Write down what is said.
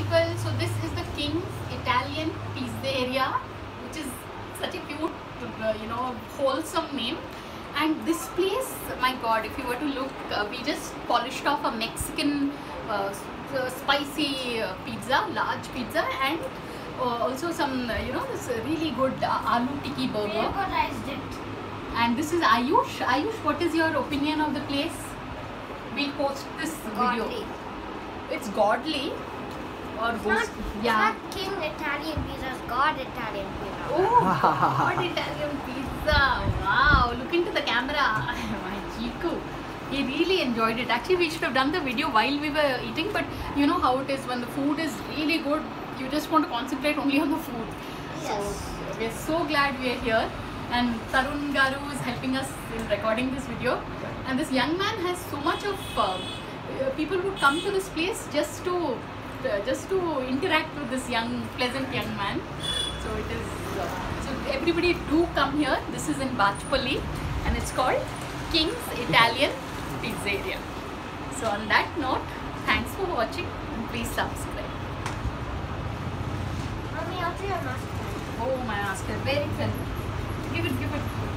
people, so this is the King's Italian Pizzeria, which is such a cute, wholesome name. And this place, my god, if you were to look, we just polished off a Mexican spicy pizza, large pizza, and also some, this really good aloo tikki burger. Vaporized it. And this is Ayush. Ayush, what is your opinion of the place? We'll post this video. Godly. It's godly or It's ghost? not, Yeah. it's not King Italian pizza, it's God Italian pizza. Oh, God, Italian pizza. Wow, look into the camera. My Chiku. He really enjoyed it. Actually, we should have done the video while we were eating, but you know how it is when the food is really good, you just want to concentrate only on the food. Yes. So, we are so glad we are here. And Tarun Garu is helping us in recording this video. And this young man has so much of people who come to this place just to interact with this pleasant young man. So it is. So everybody do come here. This is in Bachpalli, and it's called King's Italian Pizzeria. So on that note, thanks for watching, and please subscribe. Mommy, I'll do your mask. Oh, my master, very well. Give it.